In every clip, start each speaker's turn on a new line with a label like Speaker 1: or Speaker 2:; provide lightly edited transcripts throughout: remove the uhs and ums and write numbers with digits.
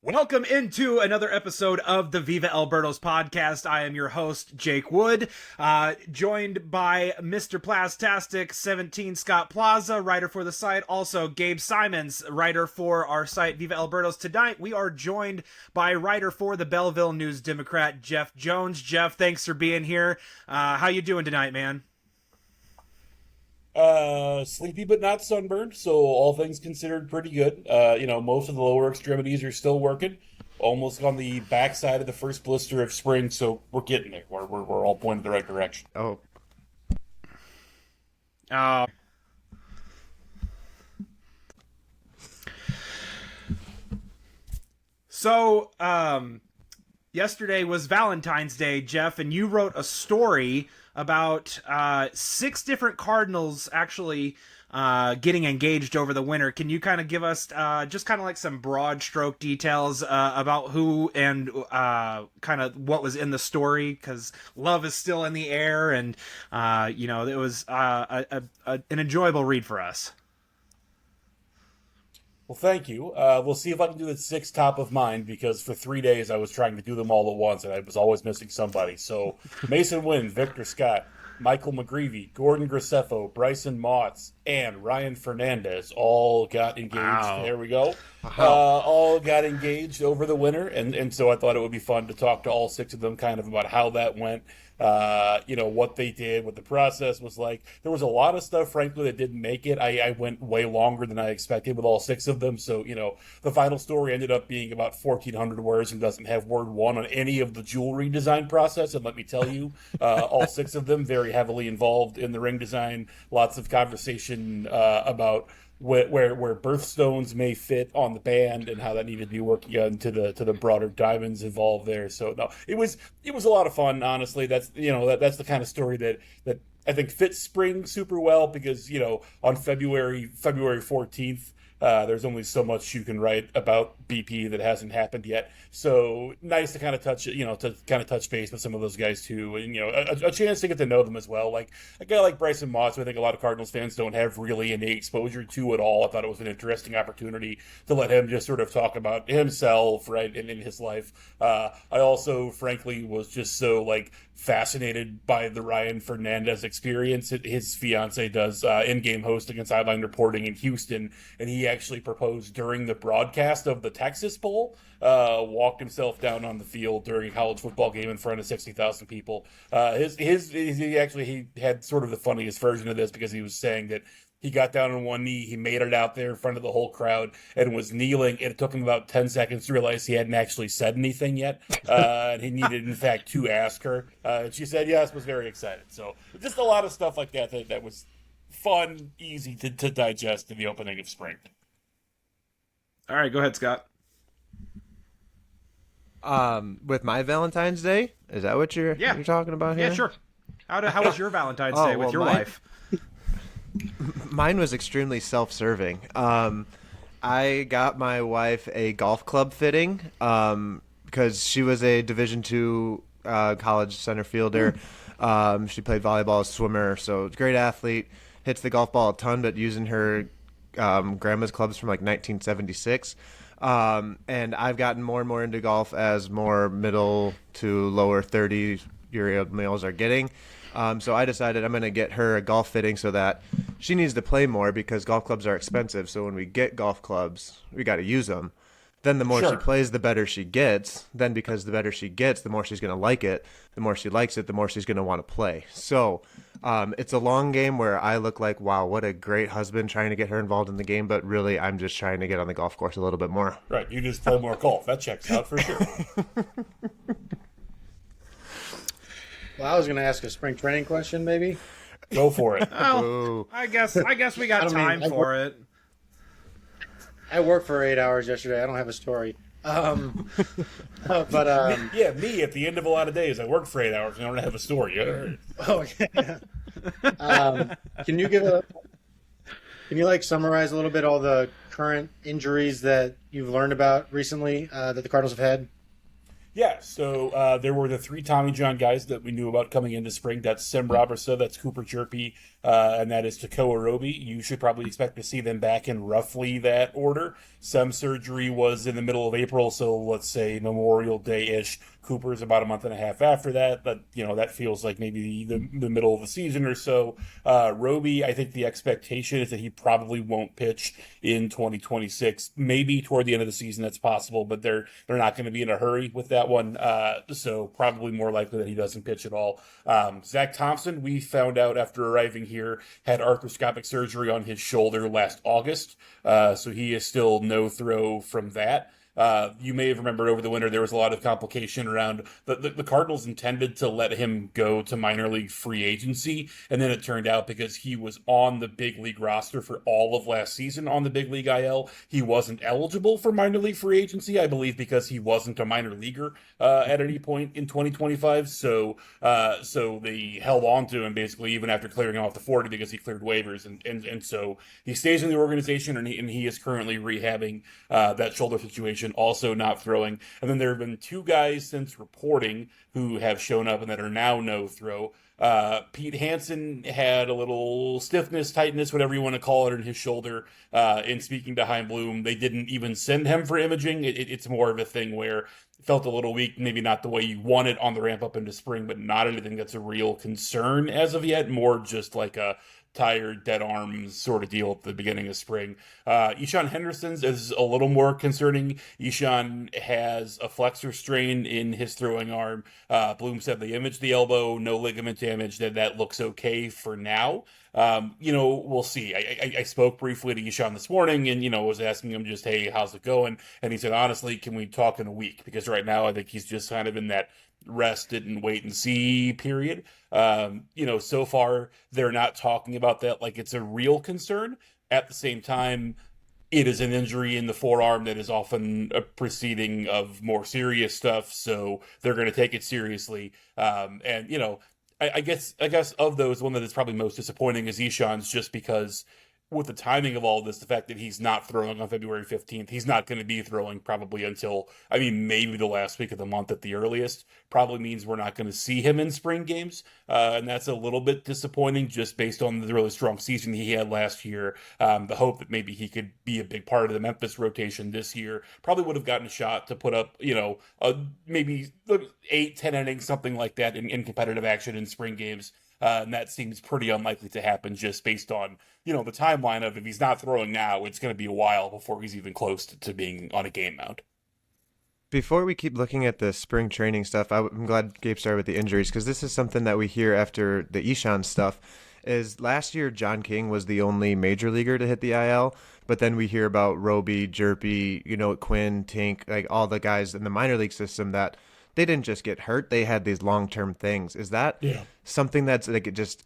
Speaker 1: Welcome into another episode of the Viva Albertos podcast. I am your host, Jake Wood, joined by Mr. Plastastic 17 Scott Plaza, writer for the site. Also, Gabe Simons, writer for our site, Viva Albertos. Tonight, we are joined by writer for the Belleville News Democrat, Jeff Jones. Jeff, thanks for being here. How you doing tonight, man?
Speaker 2: Sleepy but not sunburned, so all things considered pretty good. Most of the lower extremities are still working. Almost on the backside of the first blister of spring, so we're getting there. We're all pointing in the right direction.
Speaker 1: Oh. So, yesterday was Valentine's Day, Jeff, and you wrote a story about 6 different Cardinals actually getting engaged over the winter. Can you kind of give us just kind of like some broad stroke details about who and kind of what was in the story? Because love is still in the air, and it was an enjoyable read for us.
Speaker 2: Well, thank you. We'll see if I can do the 6 top of mind, because for 3 days I was trying to do them all at once, and I was always missing somebody. So Mason Wynn, Victor Scott, Michael McGreevy, Gordon Graceffo, Bryson Motts, and Ryan Fernandez all got engaged.
Speaker 1: Wow.
Speaker 2: There we go. All got engaged over the winter, and so I thought it would be fun to talk to all 6 of them kind of about how that went. What they did, what the process was like. There was a lot of stuff, frankly, that didn't make it. I went way longer than I expected with all 6 of them. So, the final story ended up being about 1,400 words and doesn't have word 1 on any of the jewelry design process. And let me tell you, all 6 of them very heavily involved in the ring design. Lots of conversation about where birthstones may fit on the band and how that needed to be working into the broader diamonds involved there. So no, it was a lot of fun. Honestly, that's the kind of story that I think fits spring super well, because on February 14th. There's only so much you can write about BP that hasn't happened yet. So nice to kind of touch base with some of those guys too, and a chance to get to know them as well. Like a guy like Bryson Motts, who I think a lot of Cardinals fans don't have really any exposure to at all. I thought it was an interesting opportunity to let him just sort of talk about himself, right, and in his life. I also, frankly, was just so fascinated by the Ryan Fernandez experience. His fiance does in-game hosting and sideline reporting in Houston, and he actually proposed during the broadcast of the Texas Bowl, walked himself down on the field during a college football game in front of 60,000 people. He had sort of the funniest version of this, because he was saying that he got down on one knee, he made it out there in front of the whole crowd, and was kneeling. It took him about 10 seconds to realize he hadn't actually said anything yet. And he needed, in fact, to ask her. And she said yes, was very excited. So just a lot of stuff like that was fun, easy to digest in the opening of spring.
Speaker 1: All right, go ahead, Scott.
Speaker 3: With my Valentine's Day? Is that what you're talking about here?
Speaker 1: Yeah, sure. How was your Valentine's Day with your wife?
Speaker 3: Mine was extremely self-serving. I got my wife a golf club fitting because she was a Division II college center fielder. She played volleyball, swimmer, so great athlete. Hits the golf ball a ton, but using her grandma's clubs from 1976. And I've gotten more and more into golf as more middle to lower 30-year-old males are getting. So I decided I'm going to get her a golf fitting so that she needs to play more, because golf clubs are expensive. So when we get golf clubs, we got to use them. Then the more she plays, the better she gets. Then because the better she gets, the more she's going to like it. The more she likes it, the more she's going to want to play. So it's a long game where I look like, wow, what a great husband trying to get her involved in the game. But really, I'm just trying to get on the golf course a little bit more.
Speaker 2: Right. You just play more golf. That checks out for sure.
Speaker 4: Well, I was going to ask a spring training question, maybe.
Speaker 2: Go for it.
Speaker 1: Oh, I guess we got time for it.
Speaker 4: I worked for 8 hours yesterday. I don't have a story.
Speaker 2: Yeah, me at the end of a lot of days. I worked for 8 hours and I don't have a story.
Speaker 4: Oh, yeah. Can you summarize a little bit all the current injuries that you've learned about recently that the Cardinals have had?
Speaker 2: Yeah, so there were the three Tommy John guys that we knew about coming into spring. That's Sim Robertson, that's Cooper Jerpy, and that is Takoa Roby. You should probably expect to see them back in roughly that order. Some surgery was in the middle of April, so let's say Memorial Day-ish. Cooper's about a month and a half after that, but that feels like maybe the middle of the season or so. Roby, I think the expectation is that he probably won't pitch in 2026. Maybe toward the end of the season, that's possible, but they're not going to be in a hurry with that one. So probably more likely that he doesn't pitch at all. Zach Thompson, we found out after arriving here, had arthroscopic surgery on his shoulder last August. So he is still no throw from that. You may have remembered over the winter there was a lot of complication around the Cardinals intended to let him go to minor league free agency, and then it turned out because he was on the big league roster for all of last season on the big league IL, he wasn't eligible for minor league free agency, I believe because he wasn't a minor leaguer at any point in 2025. So they held on to him basically even after clearing him off the 40 because he cleared waivers, and so he stays in the organization, and he is currently rehabbing that shoulder situation, also not throwing. And then there have been two guys since reporting who have shown up and that are now no throw. Pete Hansen had a little stiffness, tightness, whatever you want to call it, in his shoulder. In speaking to Chaim Bloom, they didn't even send him for imaging. It's more of a thing where it felt a little weak, maybe not the way you want it on the ramp up into spring, but not anything that's a real concern as of yet. More just like a tired, dead arms sort of deal at the beginning of spring. Ishan Henderson's is a little more concerning. Ishan has a flexor strain in his throwing arm. Bloom said they imaged the elbow, no ligament damage, that looks okay for now. We'll see. I spoke briefly to Ishan this morning and, was asking him just, hey, how's it going? And he said, honestly, can we talk in a week? Because right now I think he's just kind of in that rest it and wait and see period. So far they're not talking about that like it's a real concern. At the same time, it is an injury in the forearm that is often a proceeding of more serious stuff, so they're going to take it seriously. I guess of those, one that is probably most disappointing is Ishan's, just because with the timing of all this, the fact that he's not throwing on February 15th, he's not going to be throwing probably until, maybe the last week of the month at the earliest, probably means we're not going to see him in spring games. And that's a little bit disappointing just based on the really strong season he had last year. The hope that maybe he could be a big part of the Memphis rotation this year, probably would have gotten a shot to put up, maybe 8-10 innings, something like that in competitive action in spring games. And that seems pretty unlikely to happen just based on, the timeline of if he's not throwing now, it's going to be a while before he's even close to being on a game mound.
Speaker 3: Before we keep looking at the spring training stuff, I'm glad Gabe started with the injuries, because this is something that we hear after the Ishan stuff. Is last year John King was the only major leaguer to hit the IL, but then we hear about Roby, Jerpy, Quinn, Tink, like all the guys in the minor league system that they didn't just get hurt; they had these long-term things. Is that something that's just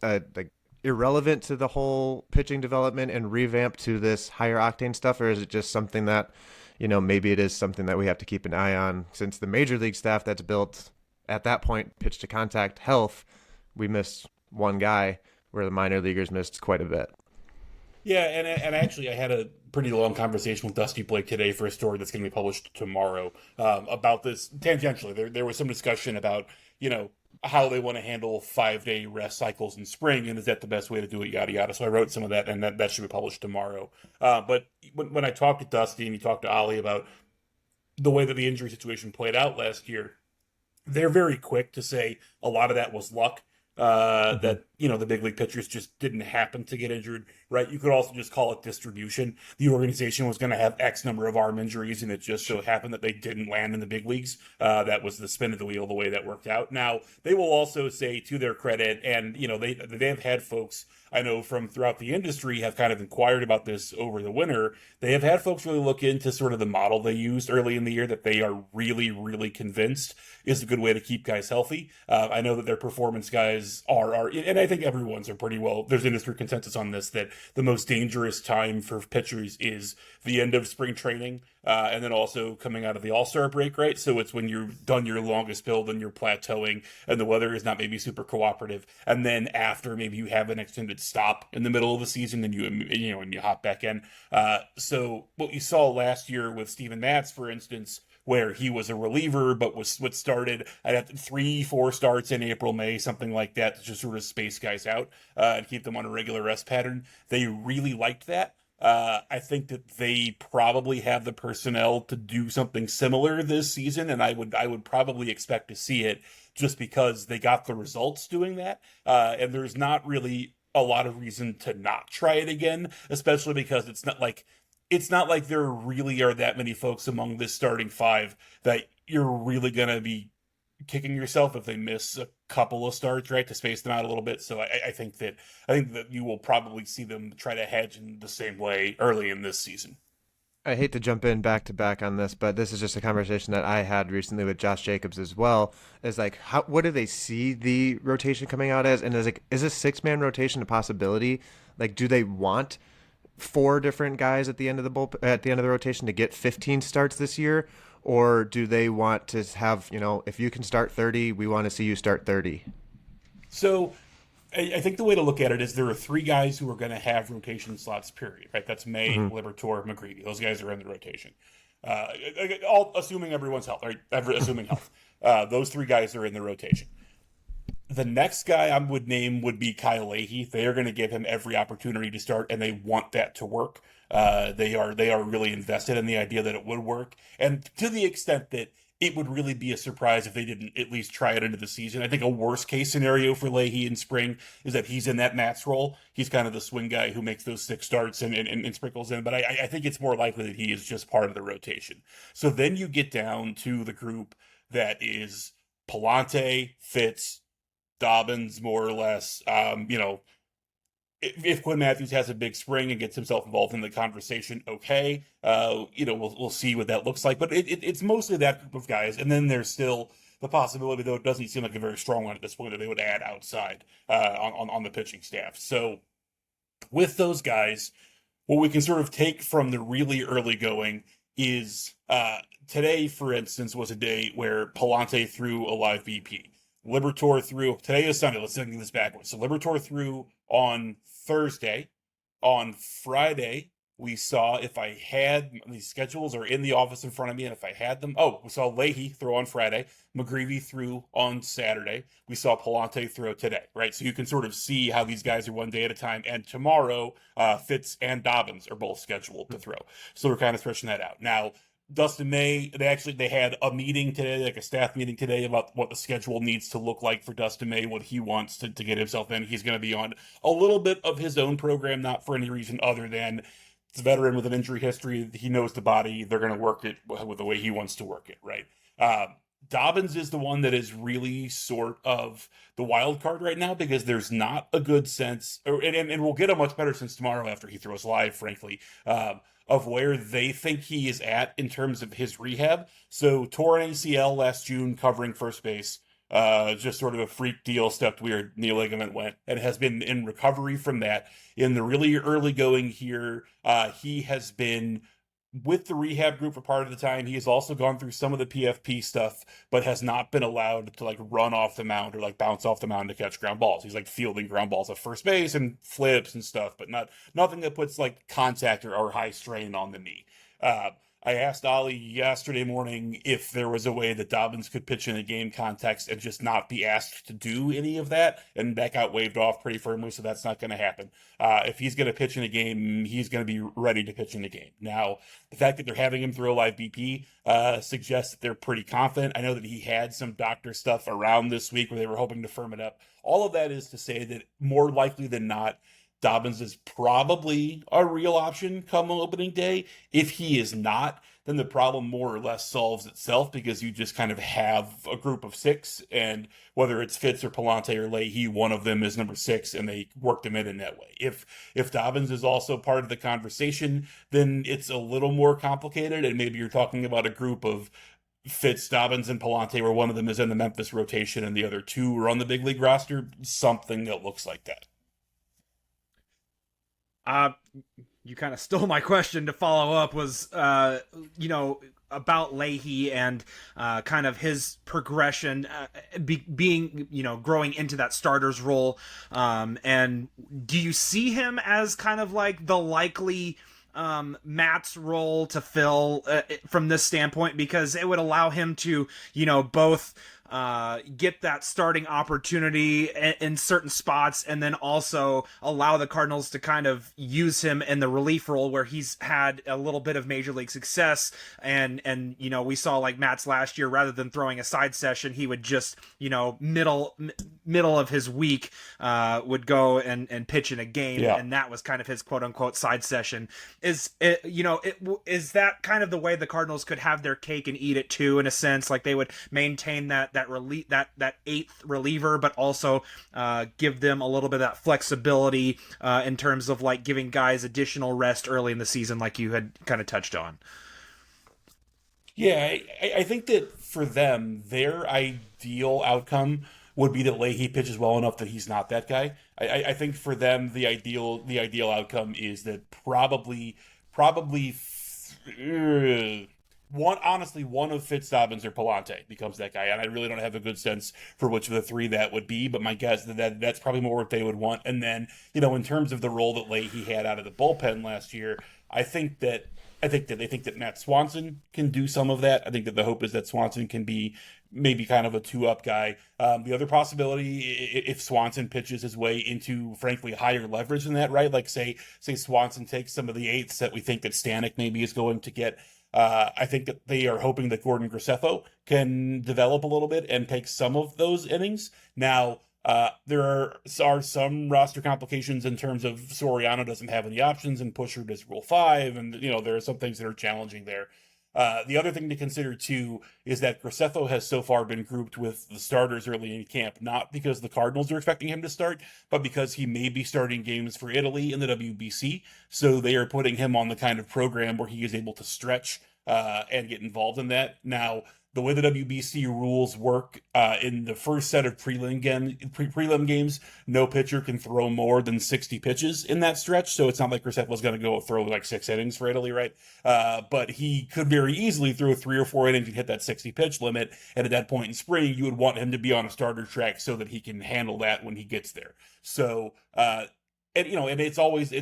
Speaker 3: irrelevant to the whole pitching development and revamp to this higher octane stuff, or is it just something that, maybe it is something that we have to keep an eye on, since the major league staff that's built at that point, pitch to contact health, we missed one guy where the minor leaguers missed quite a bit.
Speaker 2: Yeah, and actually I had a pretty long conversation with Dusty Blake today for a story that's going to be published tomorrow about this tangentially. There was some discussion about, how they want to handle 5-day rest cycles in spring, and is that the best way to do it, yada, yada. So I wrote some of that, and that should be published tomorrow. But when I talked to Dusty and he talked to Ollie about the way that the injury situation played out last year, they're very quick to say a lot of that was luck. That the big league pitchers just didn't happen to get injured, right? You could also just call it distribution. The organization was going to have X number of arm injuries, and it just so happened that they didn't land in the big leagues. That was the spin of the wheel, the way that worked out. Now, they will also say, to their credit, and they have had folks I know from throughout the industry have kind of inquired about this over the winter. They have had folks really look into sort of the model they used early in the year that they are really, really convinced is a good way to keep guys healthy. I know that their performance guys are, and I think everyone's are pretty well, there's industry consensus on this, that the most dangerous time for pitchers is the end of spring training, and then also coming out of the All-Star break, right? So it's when you've done your longest build and you're plateauing and the weather is not maybe super cooperative. And then after maybe you have an extended stop in the middle of the season and you hop back in. So what you saw last year with Steven Matz, for instance, where he was a reliever, but was what started at 3-4 starts in April, May, something like that, to just sort of space guys out and keep them on a regular rest pattern. They really liked that. I think that they probably have the personnel to do something similar this season, and I would probably expect to see it just because they got the results doing that. And there's not really a lot of reason to not try it again, especially because it's not like there really are that many folks among this starting five that you're really gonna be kicking yourself if they miss a couple of starts, right, to space them out a little bit. So I think that you will probably see them try to hedge in the same way early in this season.
Speaker 3: I hate to jump in back to back on this, but this is just a conversation that I had recently with Josh Jacobs as well. Is like, what do they see the rotation coming out as? And is a 6-man rotation a possibility? Like, do they want 4 different guys at the end of the rotation to get 15 starts this year? Or do they want to have, if you can start 30, we want to see you start 30?
Speaker 2: So I think the way to look at it is there are 3 guys who are going to have rotation slots, period, right? That's May, Liberatore, McGreevy. Those guys are in the rotation. All assuming everyone's health, right? Assuming health. Those 3 guys are in the rotation. The next guy I would name would be Kyle Leahy. They are going to give him every opportunity to start, and they want that to work. They are really invested in the idea that it would work, and to the extent that it would really be a surprise if they didn't at least try it into the season. I think a worst case scenario for Leahy in spring is that he's in that Mats role. He's kind of the swing guy who makes those 6 starts and sprinkles in, but I think it's more likely that he is just part of the rotation. So then you get down to the group that is Palante, Fitz, Dobbins, more or less. If Quinn Matthews has a big spring and gets himself involved in the conversation, okay. We'll see what that looks like. But it's mostly that group of guys. And then there's still the possibility, though it doesn't seem like a very strong one at this point, that they would add outside on the pitching staff. So with those guys, what we can sort of take from the really early going is today, for instance, was a day where Palante threw a live BP. Liberatore threw, today is Sunday, let's think this backwards. So Liberatore threw on Thursday. On Friday, we saw, if I had, these schedules are in the office in front of me, and if I had them, we saw Leahy throw on Friday, McGreevy threw on Saturday, we saw Palante throw today, right? So you can sort of see how these guys are one day at a time, and tomorrow, Fitz and Dobbins are both scheduled to throw. So we're kind of stretching that out. Now, Dustin May, they had a meeting today, like a staff meeting today, about what the schedule needs to look like for Dustin May, what he wants to get himself in. He's going to be on a little bit of his own program, not for any reason other than it's a veteran with an injury history. He knows the body. They're going to work it with the way he wants to work it, right? Dobbins is the one that is really sort of the wild card right now because there's not a good sense, and we'll get a much better sense tomorrow after he throws live, frankly, of where they think he is at in terms of his rehab. So tore an ACL last June covering first base. Just sort of a freak deal, stepped weird, knee ligament went, and has been in recovery from that. In the really early going here, he has been with the rehab group for part of the time. He has also gone through some of the PFP stuff, but has not been allowed to like run off the mound or like bounce off the mound to catch ground balls. He's like fielding ground balls at first base and flips and stuff, but nothing that puts like contact or high strain on the knee. I asked Ollie yesterday morning if there was a way that Dobbins could pitch in a game context and just not be asked to do any of that, and that got waved off pretty firmly, so that's not going to happen. If he's going to pitch in a game, he's going to be ready to pitch in a game. Now, the fact that they're having him throw live BP suggests that they're pretty confident. I know that he had some doctor stuff around this week where they were hoping to firm it up. All of that is to say that more likely than not, Dobbins is probably a real option come opening day. If he is not, then the problem more or less solves itself because you just kind of have a group of 6, and whether it's Fitz or Palante or Leahy, one of them is number 6, and they worked him in that way. If Dobbins is also part of the conversation, then it's a little more complicated, and maybe you're talking about a group of Fitz, Dobbins, and Palante where one of them is in the Memphis rotation and the other 2 are on the big league roster, something that looks like that.
Speaker 1: You kind of stole my question to follow up was, about Leahy and kind of his progression being, growing into that starter's role. And do you see him as kind of like the likely Matt's role to fill from this standpoint, because it would allow him to, both get that starting opportunity in certain spots, and then also allow the Cardinals to kind of use him in the relief role where he's had a little bit of major league success. And we saw like Matt's last year, rather than throwing a side session, he would just, middle of his week would go and pitch in a game.
Speaker 2: Yeah.
Speaker 1: And that was kind of his quote unquote side session. Is that kind of the way the Cardinals could have their cake and eat it too, in a sense? Like they would maintain that eighth reliever, but also give them a little bit of that flexibility in terms of like giving guys additional rest early in the season, like you had kind of touched on.
Speaker 2: Yeah, I think that for them, their ideal outcome would be that Leahy pitches well enough that he's not that guy. I think for them, the ideal outcome is that probably one of Fitzdobbins or Palante becomes that guy, and I really don't have a good sense for which of the three that would be, but my guess is that's probably more what they would want. And then, in terms of the role that Leahy had out of the bullpen last year, I think that they think that Matt Swanson can do some of that. I think that the hope is that Swanson can be maybe kind of a 2-up guy. The other possibility, if Swanson pitches his way into, frankly, higher leverage than that, right? Like say Swanson takes some of the eighths that we think that Stanek maybe is going to get. I think that they are hoping that Gordon Graceffo can develop a little bit and take some of those innings. Now, there are some roster complications in terms of Soriano doesn't have any options and Pusher does Rule 5, and there are some things that are challenging there. The other thing to consider too is that Graceffo has so far been grouped with the starters early in camp, not because the Cardinals are expecting him to start, but because he may be starting games for Italy in the WBC. So they are putting him on the kind of program where he is able to stretch and get involved in that. Now, the way the WBC rules work, in the first set of prelim games, no pitcher can throw more than 60 pitches in that stretch. So it's not like Graceffo's going to go throw like 6 innings for Italy, right? But he could very easily throw 3 or 4 innings and hit that 60 pitch limit. And at that point in spring, you would want him to be on a starter track so that he can handle that when he gets there. So, and it's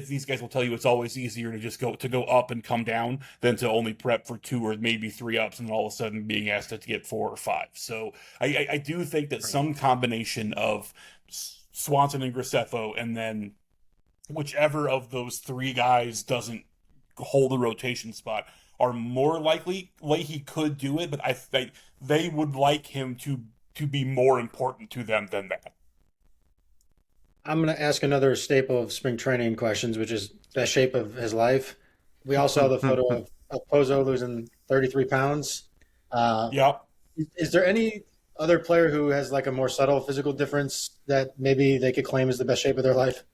Speaker 2: these guys will tell you it's always easier to just go up and come down than to only prep for 2 or maybe 3 ups and all of a sudden being asked to get 4 or 5. So I do think that some combination of Swanson and Graceffo, and then whichever of those 3 guys doesn't hold a rotation spot, are more likely. Leahy could do it, but I think they would like him to be more important to them than that.
Speaker 4: I'm going to ask another staple of spring training questions, which is best shape of his life. We all saw the photo of POBO losing 33 pounds.
Speaker 2: Yeah.
Speaker 4: Is there any other player who has like a more subtle physical difference that maybe they could claim as the best shape of their life?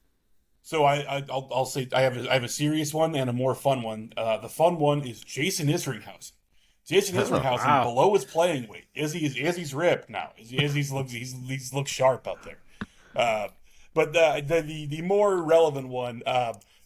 Speaker 2: So I'll say I have a serious one and a more fun one. The fun one is Jason Isringhausen. Jason Isringhausen, below his playing weight. Izzy's ripped now. Izzy's looks sharp out there. But the more relevant one,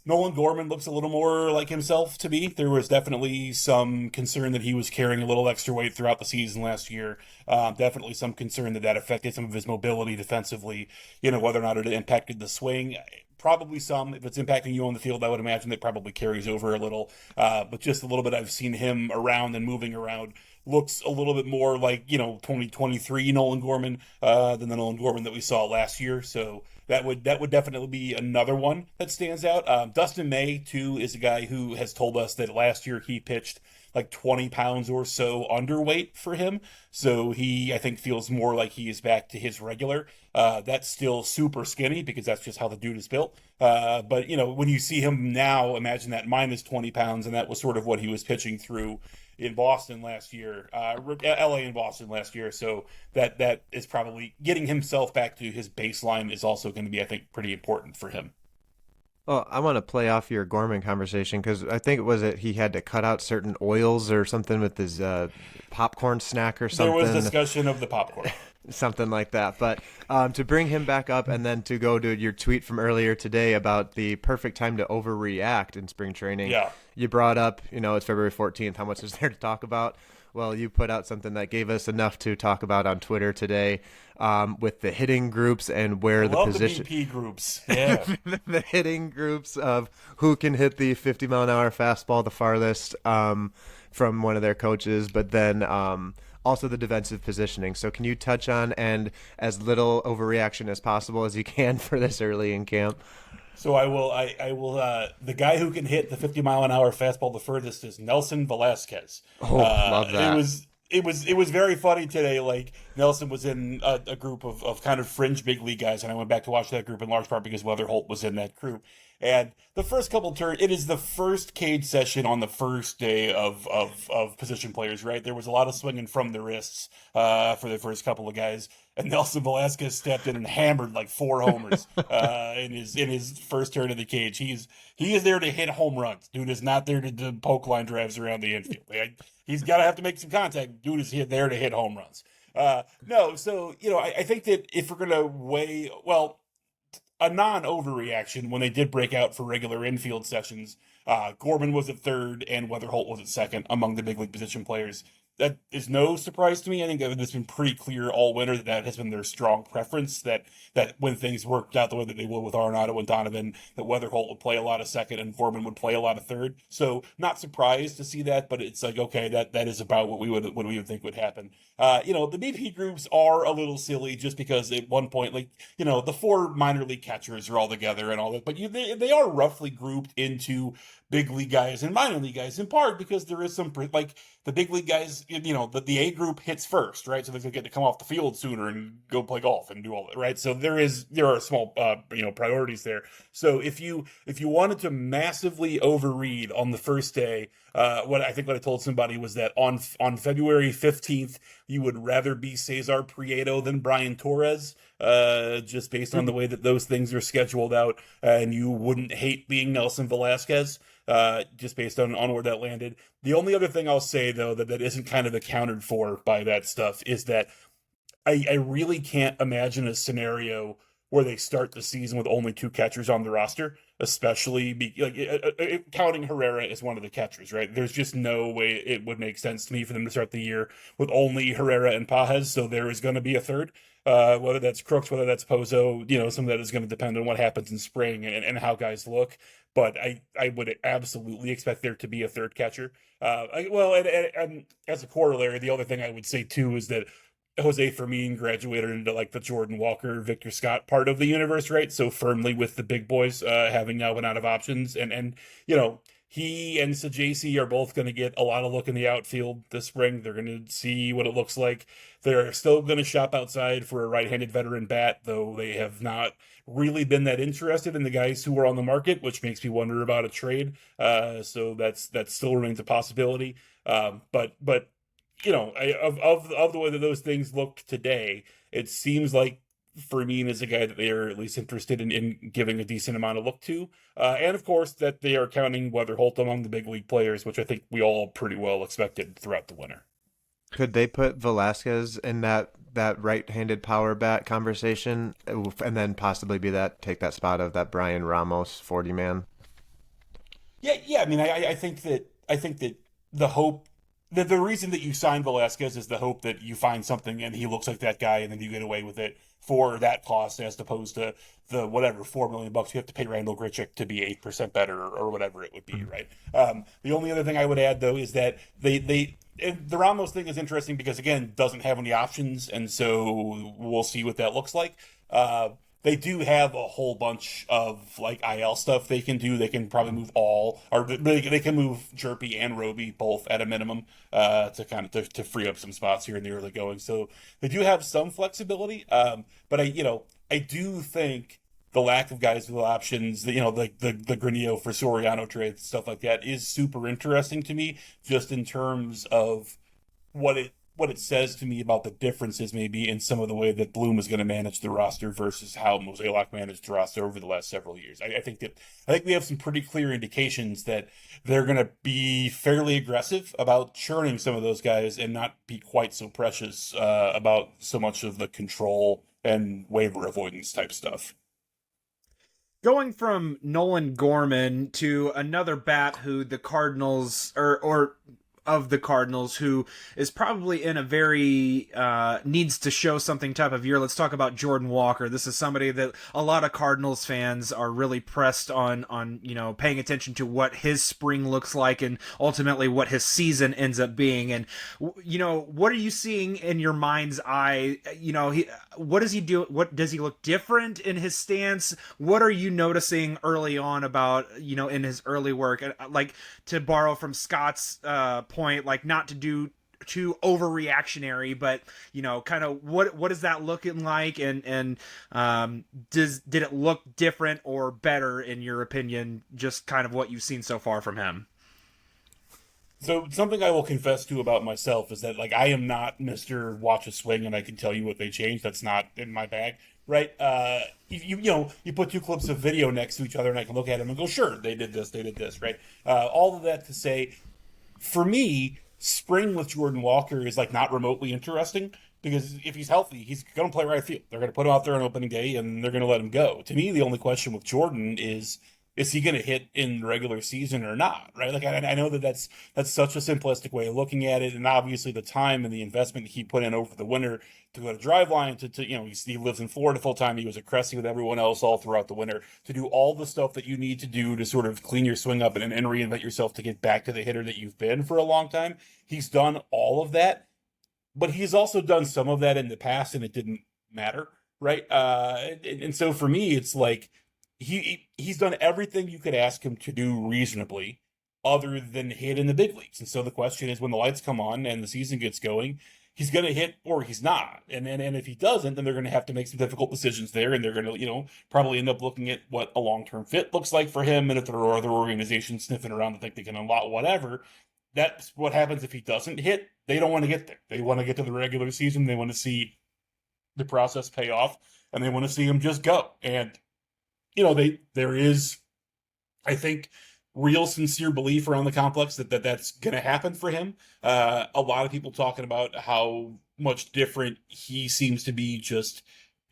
Speaker 2: Nolan Gorman looks a little more like himself to me. There was definitely some concern that he was carrying a little extra weight throughout the season last year. Definitely some concern that affected some of his mobility defensively, whether or not it impacted the swing. Probably some. If it's impacting you on the field, I would imagine that probably carries over a little. But just a little bit I've seen him around and moving around looks a little bit more like, 2023 Nolan Gorman than the Nolan Gorman that we saw last year. So that would definitely be another one that stands out. Dustin May, too, is a guy who has told us that last year he pitched like 20 pounds or so underweight for him. So he, I think, feels more like he is back to his regular. That's still super skinny because that's just how the dude is built. But, when you see him now, imagine that minus 20 pounds, and that was sort of what he was pitching through in Boston last year, LA and Boston last year. So that is probably getting himself back to his baseline is also going to be, I think, pretty important for him.
Speaker 3: Well, I want to play off your Gorman conversation because I think it was that he had to cut out certain oils or something with his popcorn snack or something.
Speaker 2: There was discussion of the popcorn.
Speaker 3: Something like that. But to bring him back up and then to go to your tweet from earlier today about the perfect time to overreact in spring training.
Speaker 2: Yeah.
Speaker 3: You brought up, it's February 14th. How much is there to talk about? Well, you put out something that gave us enough to talk about on Twitter today, with the hitting groups and where the position,
Speaker 2: the BP groups, yeah,
Speaker 3: the hitting groups of who can hit the 50-mile-an-hour fastball the farthest, from one of their coaches, but then also the defensive positioning. So can you touch on, and as little overreaction as possible as you can for this early in camp?
Speaker 2: So I will. The guy who can hit the 50-mile-an-hour fastball the furthest is Nelson Velasquez.
Speaker 3: Oh, love that.
Speaker 2: It was very funny today. Like, Nelson was in a group of kind of fringe big league guys, and I went back to watch that group in large part because Weatherholt was in that group. And the first couple turns, it is the first cage session on the first day of position players, right? There was a lot of swinging from the wrists for the first couple of guys. And Nelson Velasquez stepped in and hammered like 4 homers in his first turn of the cage. He is there to hit home runs. Dude is not there to poke line drives around the infield. He's got to have to make some contact. Dude is there to hit home runs. No, so I think that if we're gonna weigh, well, a non-overreaction when they did break out for regular infield sessions, Gorman was at third and Weatherholt was at second among the big league position players. That is no surprise to me. I think that it's been pretty clear all winter that has been their strong preference, that when things worked out the way that they would with Arenado and Donovan, that Weatherholt would play a lot of second and Gorman would play a lot of third. So not surprised to see that, but it's like, okay, that is about what we would think would happen. The BP groups are a little silly just because at one point, the 4 minor league catchers are all together and all that, but they are roughly grouped into big league guys and minor league guys, in part because there is some, like, the big league guys, the A group hits first, right? So they're going to get to come off the field sooner and go play golf and do all that, right? So there are small, priorities there. So if you wanted to massively overread on the first day, what I told somebody was that on February 15th, you would rather be Cesar Prieto than Brian Torres, just based on the way that those things are scheduled out, and you wouldn't hate being Nelson Velasquez, just based on where that landed. The only other thing I'll say, though, that isn't kind of accounted for by that stuff is that I really can't imagine a scenario where they start the season with only 2 catchers on the roster, especially counting Herrera as one of the catchers, right? There's just no way it would make sense to me for them to start the year with only Herrera and Pages, so there is going to be a third. Whether that's Crooks, whether that's Pozo, some of that is going to depend on what happens in spring and how guys look. But I would absolutely expect there to be a third catcher. And as a corollary, the other thing I would say too is that Jose Fermin graduated into like the Jordan Walker, Victor Scott part of the universe, right? So firmly with the big boys, having now been out of options, and he and Sajasi are both going to get a lot of look in the outfield this spring. They're going to see what it looks like. They're still going to shop outside for a right-handed veteran bat, though they have not really been that interested in the guys who are on the market, which makes me wonder about a trade. So that still remains a possibility. But of the way that those things looked today, it seems like Fermin is a guy that they are at least interested in giving a decent amount of look to. And of course that they are counting Weatherholt among the big league players, which I think we all pretty well expected throughout the winter.
Speaker 3: Could they put Velasquez in that right-handed power bat conversation, and then possibly take that spot of that Brian Ramos 40-man?
Speaker 2: Yeah. I mean, I think that the hope, that the reason that you sign Velasquez is the hope that you find something and he looks like that guy, and then you get away with it for that cost, as opposed to the whatever $4 million you have to pay Randall Grichuk to be 8% better or whatever it would be, right? The only other thing I would add, though, is that the Ramos thing is interesting because, again, doesn't have any options, and so we'll see what that looks like. They do have a whole bunch of like IL stuff they can do. They can probably move they can move Jerpy and Roby both at a minimum to kind of to free up some spots here in the early going. So they do have some flexibility. But I do think the lack of guys with options, like the Granillo for Soriano trade, stuff like that, is super interesting to me, just in terms of what it says to me about the differences maybe in some of the way that Bloom is going to manage the roster versus how Mozeliak managed the roster over the last several years. I think we have some pretty clear indications that they're going to be fairly aggressive about churning some of those guys and not be quite so precious about so much of the control and waiver avoidance type stuff.
Speaker 1: Going from Nolan Gorman to another bat who the Cardinals or of the Cardinals who is probably in a very needs to show something type of year. Let's talk about Jordan Walker. This is somebody that a lot of Cardinals fans are really pressed on paying attention to what his spring looks like and ultimately what his season ends up being. And what are you seeing in your mind's eye? What does he do? What does he look different in his stance? What are you noticing early on about in his early work? Like, to borrow from Scott's point, like, not to do too overreactionary, but kind of what is that looking like, and did it look different or better in your opinion, just kind of what you've seen so far from him?
Speaker 2: So something I will confess to about myself is that, like, I am not Mr. Watch a Swing and I can tell you what they changed. That's not in my bag, right? You put two clips of video next to each other and I can look at them and go, sure, they did this, right? All of that to say, for me, spring with Jordan Walker is, like, not remotely interesting, because if he's healthy, he's going to play right field. They're going to put him out there on opening day and they're going to let him go. To me, the only question with Jordan is he going to hit in the regular season or not, right? Like, I know that's such a simplistic way of looking at it, and obviously the time and the investment he put in over the winter to go to Driveline, he lives in Florida full time. He was at Cressy with everyone else all throughout the winter to do all the stuff that you need to do to sort of clean your swing up and reinvent yourself to get back to the hitter that you've been for a long time. He's done all of that, but he's also done some of that in the past, and it didn't matter, right? And so for me, it's like, he's done everything you could ask him to do reasonably, other than hit in the big leagues. And so the question is, when the lights come on and the season gets going, he's going to hit or he's not. And if he doesn't, then they're going to have to make some difficult decisions there, and they're going to probably end up looking at what a long-term fit looks like for him. And if there are other organizations sniffing around that think they can unlock whatever, that's what happens if he doesn't hit. They don't want to get there. They want to get to the regular season. They want to see the process pay off, and they want to see him just go. And there is, I think, real sincere belief around the complex that's going to happen for him. A lot of people talking about how much different he seems to be just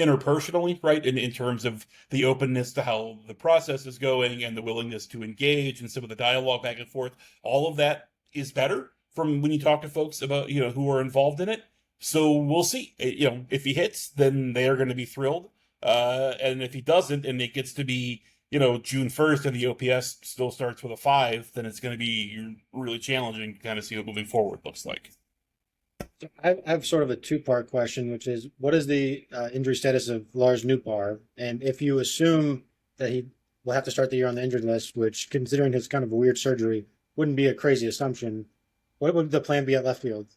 Speaker 2: interpersonally, right? In terms of the openness to how the process is going and the willingness to engage and some of the dialogue back and forth. All of that is better from when you talk to folks about, who are involved in it. So we'll see. If he hits, then they are going to be thrilled. And if he doesn't, and it gets to be, June 1st and the OPS still starts with a 5, then it's going to be really challenging to kind of see what moving forward looks like.
Speaker 4: I have sort of a two-part question, which is, what is the injury status of Lars Nootbaar? And if you assume that he will have to start the year on the injured list, which, considering his kind of a weird surgery, wouldn't be a crazy assumption, what would the plan be at left field,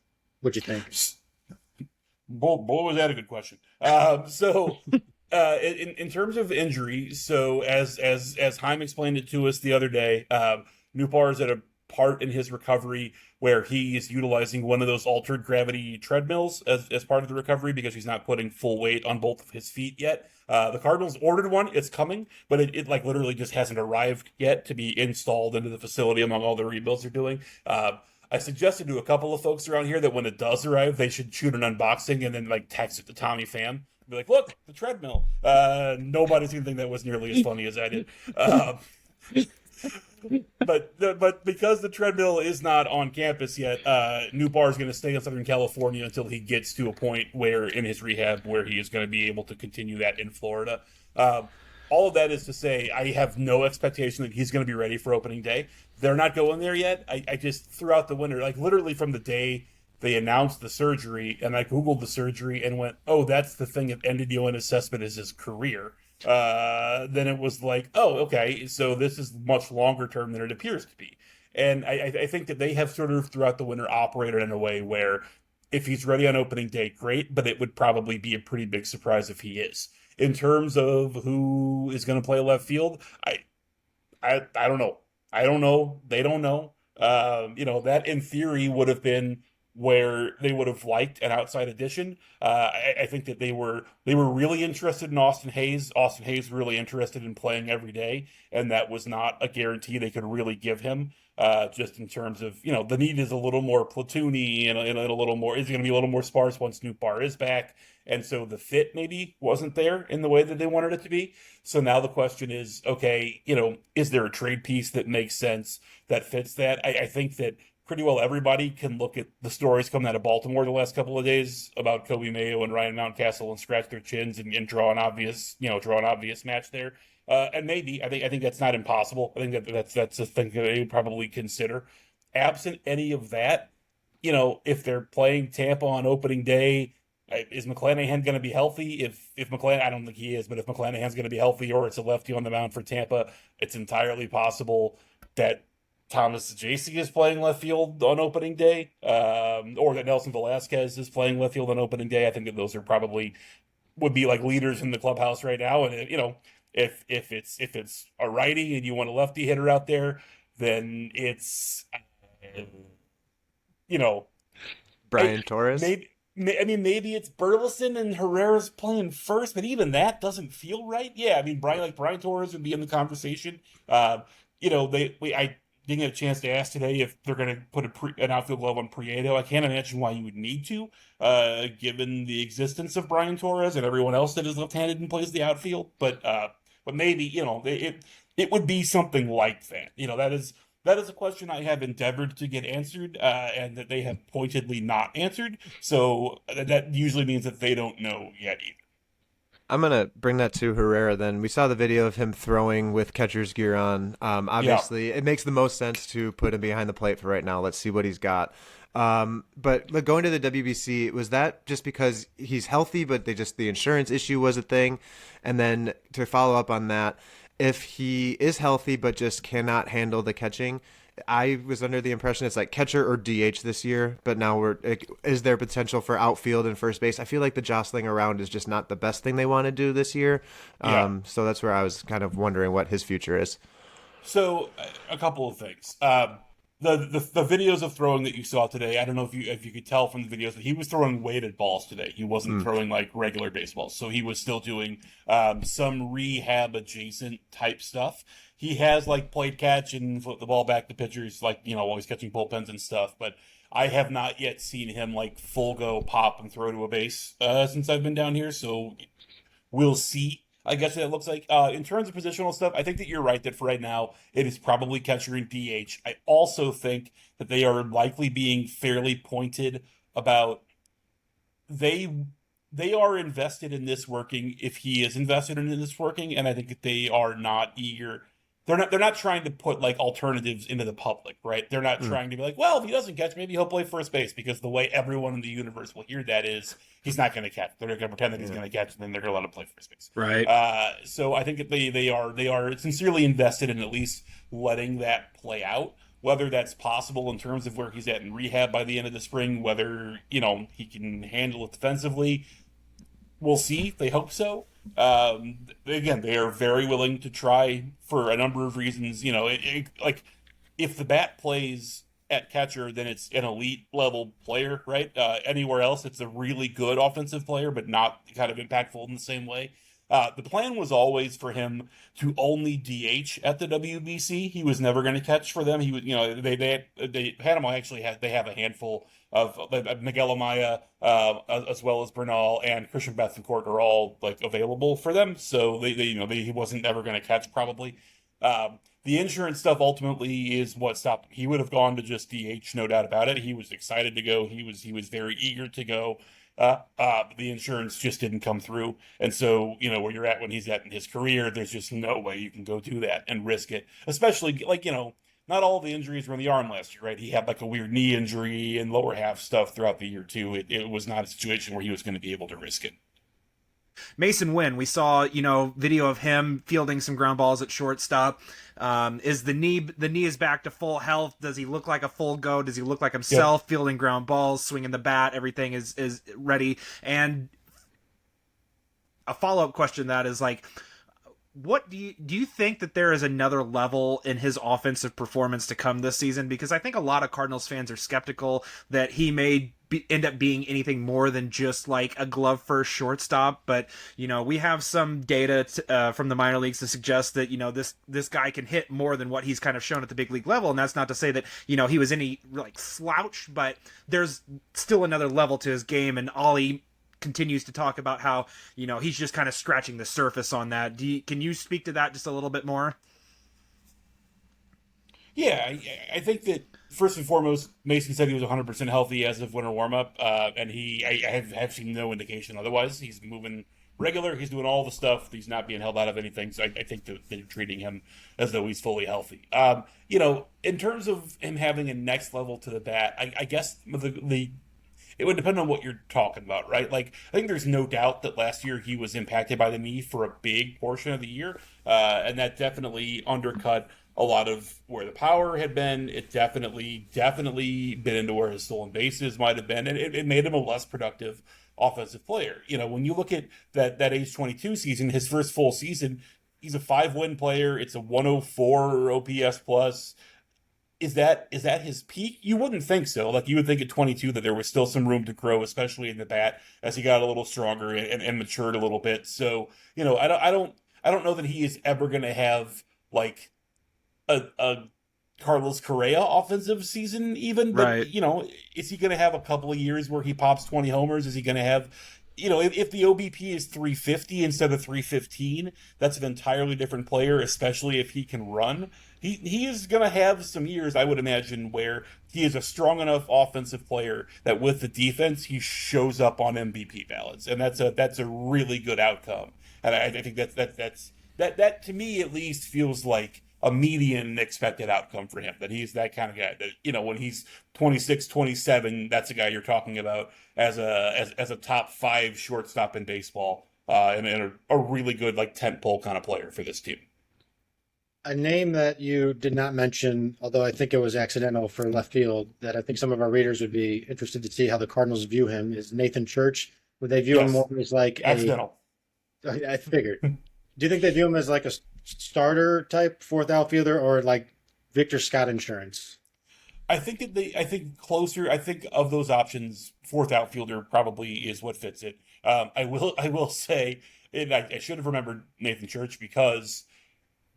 Speaker 4: would you think?
Speaker 2: Boy, was that a good question. In terms of injury, so as Chaim explained it to us the other day, Nootbaar is at a part in his recovery where he is utilizing one of those altered gravity treadmills as part of the recovery, because he's not putting full weight on both of his feet yet. The Cardinals ordered one. It's coming, but it like literally just hasn't arrived yet to be installed into the facility among all the rebuilds they're doing. I suggested to a couple of folks around here that when it does arrive, they should shoot an unboxing and then text it to Tommy Pham. Be like, look, the treadmill. Nobody's gonna think that was nearly as funny as I did. But because the treadmill is not on campus yet, Nootbaar is going to stay in Southern California until he gets to a point where in his rehab where he is going to be able to continue that in Florida. All of that is to say, I have no expectation that he's going to be ready for opening day. They're not going there yet. I just, throughout the winter, literally from the day they announced the surgery, and I Googled the surgery and went, oh, that's the thing that ended Yoenis assessment as his career. Then it was like, oh, okay, so this is much longer term than it appears to be. And I think that they have sort of throughout the winter operated in a way where if he's ready on opening day, great, but it would probably be a pretty big surprise if he is. In terms of who is going to play left field, I don't know. I don't know. They don't know. That in theory would have been where they would have liked an outside addition. I think that they were really interested in Austin Hayes. Austin Hayes really interested in playing every day, and that was not a guarantee they could really give him. Just in terms of, the need is a little more platoony and a little more, is going to be a little more sparse once Nootbaar is back. And so the fit maybe wasn't there in the way that they wanted it to be. So now the question is, okay, is there a trade piece that makes sense that fits that? I think that pretty well everybody can look at the stories coming out of Baltimore the last couple of days about Kobe Mayo and Ryan Mountcastle and scratch their chins and draw an obvious match there. And maybe I think that's not impossible. I think that's a thing that they would probably consider. Absent any of that, if they're playing Tampa on opening day, is McClanahan going to be healthy? If McClanahan, I don't think he is, but if McClanahan's going to be healthy or it's a lefty on the mound for Tampa, it's entirely possible that Thomas J.C. is playing left field on opening day, or that Nelson Velasquez is playing left field on opening day. I think that those are probably would be like leaders in the clubhouse right now. And if it's a righty and you want a lefty hitter out there, then it's
Speaker 3: Brian Torres.
Speaker 2: Maybe it's Burleson and Herrera's playing first, but even that doesn't feel right. Yeah, Brian Torres would be in the conversation. I didn't get a chance to ask today if they're going to put an outfield glove on Prieto. I can't imagine why you would need to, given the existence of Brian Torres and everyone else that is left-handed and plays the outfield. But maybe it would be something like that. That is a question I have endeavored to get answered, and that they have pointedly not answered. So that usually means that they don't know yet either.
Speaker 3: I'm going to bring that to Herrera then. We saw the video of him throwing with catcher's gear on. Obviously, It makes the most sense to put him behind the plate for right now. Let's see what he's got. But going to the WBC, was that just because he's healthy, but the insurance issue was a thing? And then to follow up on that, if he is healthy but just cannot handle the catching, I was under the impression it's like catcher or DH this year, but now is there potential for outfield and first base? I feel like the jostling around is just not the best thing they want to do this year. So that's where I was kind of wondering what his future is.
Speaker 2: So a couple of things. The videos of throwing that you saw today, I don't know if you could tell from the videos that he was throwing weighted balls today. He wasn't throwing like regular baseballs, so he was still doing some rehab adjacent type stuff. He has like played catch and flip the ball back to pitchers, like while he's catching bullpens and stuff. But I have not yet seen him like full go pop and throw to a base since I've been down here. So we'll see. I guess what it looks like. In terms of positional stuff, I think that you're right that for right now, it is probably catcher and DH. I also think that they are likely being fairly pointed about they are invested in this working if he is invested in this working, and I think that they are not eager. They're not trying to put like alternatives into the public, right? They're not trying to be like, well, if he doesn't catch, maybe he'll play first base, because the way everyone in the universe will hear that is he's not going to catch. They're going to pretend that he's going to catch, and then they're going to let him play first base.
Speaker 1: Right.
Speaker 2: So I think that they are sincerely invested in at least letting that play out. Whether that's possible in terms of where he's at in rehab by the end of the spring, whether he can handle it defensively, we'll see. They hope so. Again, they are very willing to try for a number of reasons. Like if the bat plays at catcher, then it's an elite level player, right? Anywhere else, it's a really good offensive player, but not kind of impactful in the same way. The plan was always for him to only DH at the WBC. He was never going to catch for them. He would, they Panama actually they have a handful of Miguel Amaya, as well as Bernal and Christian Bethencourt are all like available for them. So he wasn't ever going to catch probably. The insurance stuff ultimately is what stopped him. He would have gone to just DH, no doubt about it. He was excited to go. He was very eager to go. The insurance just didn't come through. And so, where you're at when he's at in his career, there's just no way you can go do that and risk it. Especially, not all the injuries were in the arm last year, right? He had like a weird knee injury and lower half stuff throughout the year, too. It was not a situation where he was going to be able to risk it.
Speaker 1: Mason Wynn, we saw, video of him fielding some ground balls at shortstop. Is the knee is back to full health? Does he look like a full go? Does he look like himself fielding ground balls, swinging the bat? Everything is ready. And a follow-up question to that is like, what do you think that there is another level in his offensive performance to come this season? Because I think a lot of Cardinals fans are skeptical that he may end up being anything more than just like a glove first shortstop. But we have some data from the minor leagues to suggest that this guy can hit more than what he's kind of shown at the big league level. And that's not to say that he was any like slouch, but there's still another level to his game, and Ollie continues to talk about how he's just kind of scratching the surface on that. Can you speak to that just a little bit more?
Speaker 2: Yeah, I think that first and foremost, Mason said he was 100% healthy as of winter warmup, and I have seen no indication otherwise. He's moving regular. He's doing all the stuff. He's not being held out of anything. So I think that they're treating him as though he's fully healthy. In terms of him having a next level to the bat, I guess it would depend on what you're talking about, right? Like, I think there's no doubt that last year he was impacted by the knee for a big portion of the year, and that definitely undercut a lot of where the power had been. It definitely been into where his stolen bases might have been, and it made him a less productive offensive player. When you look at that age 22 season, his first full season, he's a 5-win player. It's a 104 OPS plus. Is that his peak? You wouldn't think so. Like, you would think at 22 that there was still some room to grow, especially in the bat as he got a little stronger and matured a little bit. So, I don't know that he is ever going to have like a Carlos Correa offensive season even, but
Speaker 1: Right.
Speaker 2: Is he going to have a couple of years where he pops 20 homers? Is he going to have, if the OBP is 350 instead of 315, that's an entirely different player, especially if he can run. He is going to have some years, I would imagine, where he is a strong enough offensive player that with the defense, he shows up on MVP ballots, and that's a really good outcome. And I think that to me at least feels like a median expected outcome for him, that he's that kind of guy that, when he's 26, 27, that's a guy you're talking about as a top 5 shortstop in baseball, and a really good like tentpole kind of player for this team.
Speaker 4: A name that you did not mention, although I think it was accidental for left field, that I think some of our readers would be interested to see how the Cardinals view him, is Nathan Church. Would they view him more as like
Speaker 2: accidental?
Speaker 4: I figured. Do you think they view him as like a starter type fourth outfielder, or like Victor Scott insurance?
Speaker 2: I think of those options, fourth outfielder probably is what fits it. I will say, and I should have remembered Nathan Church, because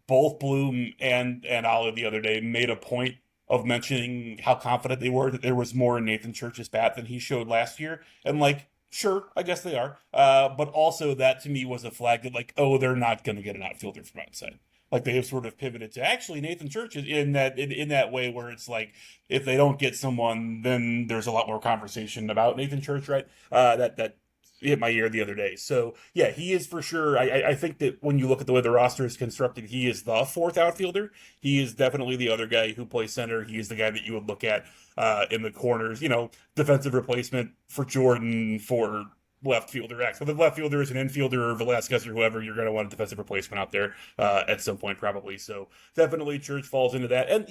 Speaker 2: both Bloom and Ollie the other day made a point of mentioning how confident they were that there was more in Nathan Church's bat than he showed last year. And like, sure, I guess they are. But also that to me was a flag that like, oh, they're not going to get an outfielder from outside. Like, they have sort of pivoted to actually Nathan Church is in that way where it's like, if they don't get someone, then there's a lot more conversation about Nathan Church, right? That hit my ear the other day. So yeah, he is for sure. I think that when you look at the way the roster is constructed, he is the fourth outfielder. He is definitely the other guy who plays center. He is the guy that you would look at in the corners, defensive replacement for Jordan, for left fielder X. So the left fielder is an infielder or Velasquez or whoever, you're going to want a defensive replacement out there at some point probably. So definitely Church falls into that. And,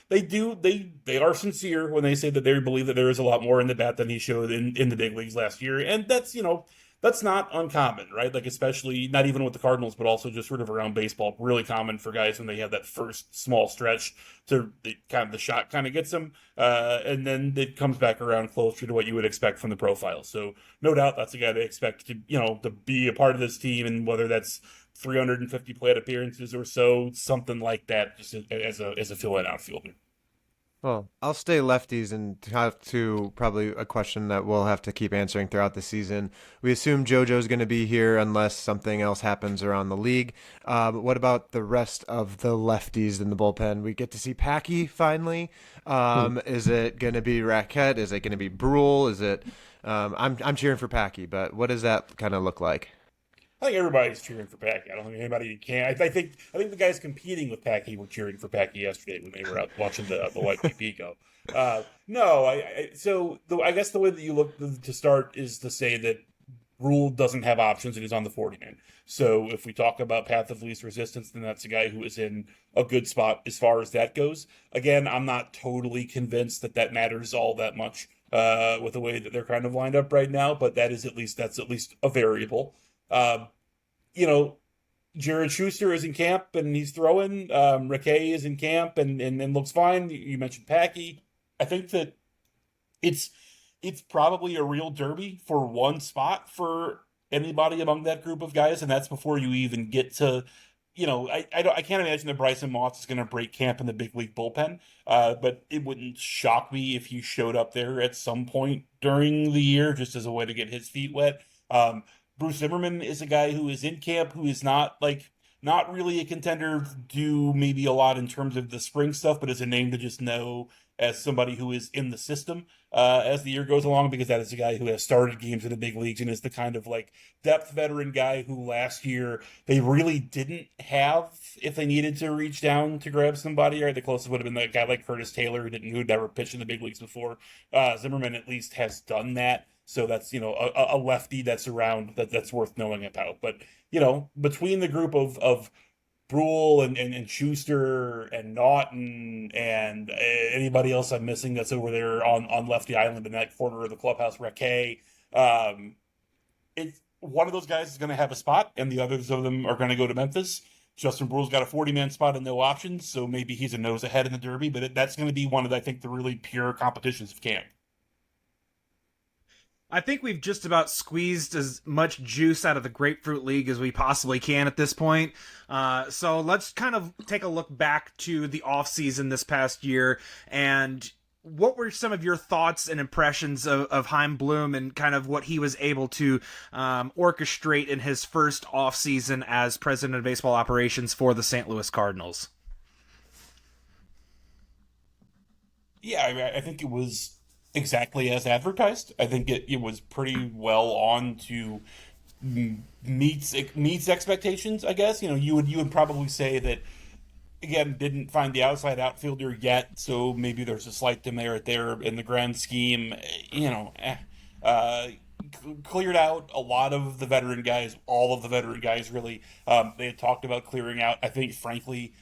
Speaker 2: they are sincere when they say that they believe that there is a lot more in the bat than he showed in the big leagues last year. And that's not uncommon, right? Like, especially not even with the Cardinals, but also just sort of around baseball, really common for guys when they have that first small stretch to the shot kind of gets them. And then it comes back around closer to what you would expect from the profile. So no doubt that's a guy they expect to be a part of this team, and whether that's 350 plate appearances or so, something like that, just as a fill-in outfielder.
Speaker 3: Well, I'll stay lefties and talk to probably a question that we'll have to keep answering throughout the season. We assume JoJo's going to be here unless something else happens around the league. But what about the rest of the lefties in the bullpen? We get to see Packy finally. Is it going to be Raquette? Is it going to be Brule? Is it? I'm cheering for Packy, but what does that kind of look like?
Speaker 2: I think everybody's cheering for Packy. I don't think anybody can. I think the guys competing with Packy were cheering for Packy yesterday when they were out watching the White PP go. I guess the way that you look to start is to say that Rule doesn't have options and he's on the 40-man. So if we talk about path of least resistance, then that's a guy who is in a good spot as far as that goes. Again, I'm not totally convinced that matters all that much with the way that they're kind of lined up right now, but that's at least a variable. Jared Schuster is in camp and he's throwing. Rickey is in camp and looks fine. You mentioned Packy. I think that it's probably a real derby for one spot for anybody among that group of guys, and that's before you even get to, I can't imagine that Bryson Moss is going to break camp in the big league bullpen, but it wouldn't shock me if he showed up there at some point during the year just as a way to get his feet wet. Bruce Zimmerman is a guy who is in camp, who is not really a contender, do maybe a lot in terms of the spring stuff, but is a name to just know as somebody who is in the system as the year goes along, because that is a guy who has started games in the big leagues and is the kind of like depth veteran guy who last year they really didn't have if they needed to reach down to grab somebody. Right, the closest would have been that guy like Curtis Taylor who'd never pitched in the big leagues before. Zimmerman at least has done that, so that's a lefty that's around that's worth knowing about. But between the group of Brule and Schuster and Naughton and anybody else I'm missing that's over there on Lefty Island in that corner of the clubhouse, Raquet. It's one of those guys is going to have a spot, and the others of them are going to go to Memphis. Justin Brule's got a 40-man spot and no options, so maybe he's a nose ahead in the Derby, but that's going to be one of, I think, the really pure competitions of camp.
Speaker 1: I think we've just about squeezed as much juice out of the Grapefruit League as we possibly can at this point. So let's kind of take a look back to the offseason this past year. And what were some of your thoughts and impressions of Chaim Bloom and kind of what he was able to orchestrate in his first offseason as president of baseball operations for the St. Louis Cardinals?
Speaker 2: Yeah, I think it was exactly as advertised. I think it was pretty well on to meets expectations, I guess. You would probably say that, again, didn't find the outside outfielder yet, so maybe there's a slight demerit there in the grand scheme. Cleared out a lot of the veteran guys, all of the veteran guys, really. They had talked about clearing out, I think, frankly,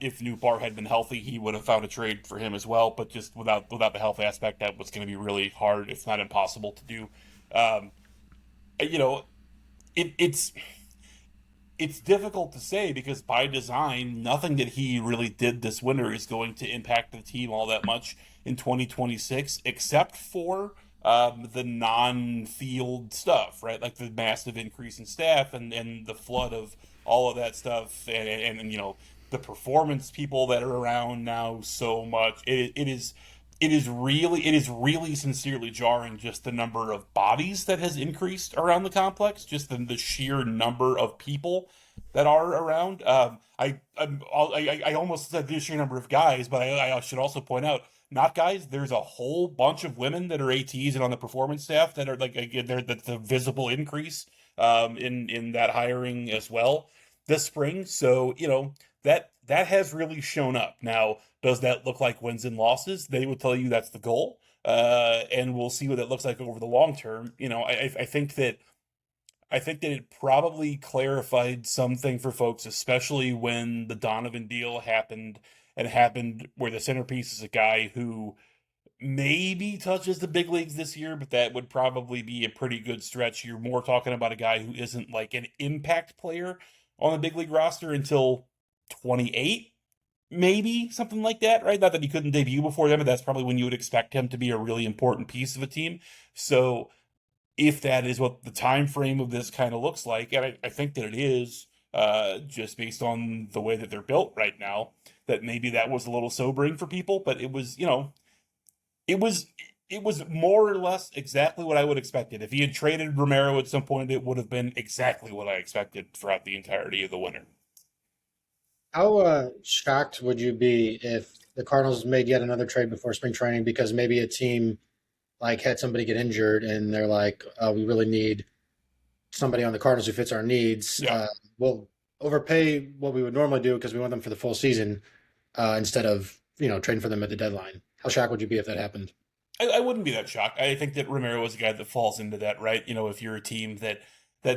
Speaker 2: if Newbar had been healthy, he would have found a trade for him as well, but just without the health aspect, that was going to be really hard, if not impossible to do. It's difficult to say because by design, nothing that he really did this winter is going to impact the team all that much in 2026, except for the non-field stuff, right? Like the massive increase in staff and the flood of all of that stuff, and the performance people that are around now so much. It is really sincerely jarring, just the number of bodies that has increased around the complex, just the sheer number of people that are around. I almost said the sheer number of guys, but I should also point out, not guys. There's a whole bunch of women that are ATs and on the performance staff that are that's a visible increase in that hiring as well this spring. So that has really shown up. Now, does that look like wins and losses? They would tell you that's the goal, and we'll see what it looks like over the long term. I think that it probably clarified something for folks, especially when the Donovan deal happened where the centerpiece is a guy who maybe touches the big leagues this year, but that would probably be a pretty good stretch. You're more talking about a guy who isn't like an impact player on the big league roster until 28, maybe something like that, right? Not that he couldn't debut before then, but that's probably when you would expect him to be a really important piece of a team. So if that is what the time frame of this kind of looks like, and I think that it is, just based on the way that they're built right now, that maybe that was a little sobering for people, but it was more or less exactly what I would have expected. If he had traded Romero at some point, it would have been exactly what I expected throughout the entirety of the winter.
Speaker 4: How shocked would you be if the Cardinals made yet another trade before spring training because maybe a team like had somebody get injured and they're like, we really need somebody on the Cardinals who fits our needs.
Speaker 2: Yeah.
Speaker 4: We'll overpay what we would normally do because we want them for the full season instead of trading for them at the deadline. How shocked would you be if that happened?
Speaker 2: I wouldn't be that shocked. I think that Romero is a guy that falls into that, right? If you're a team that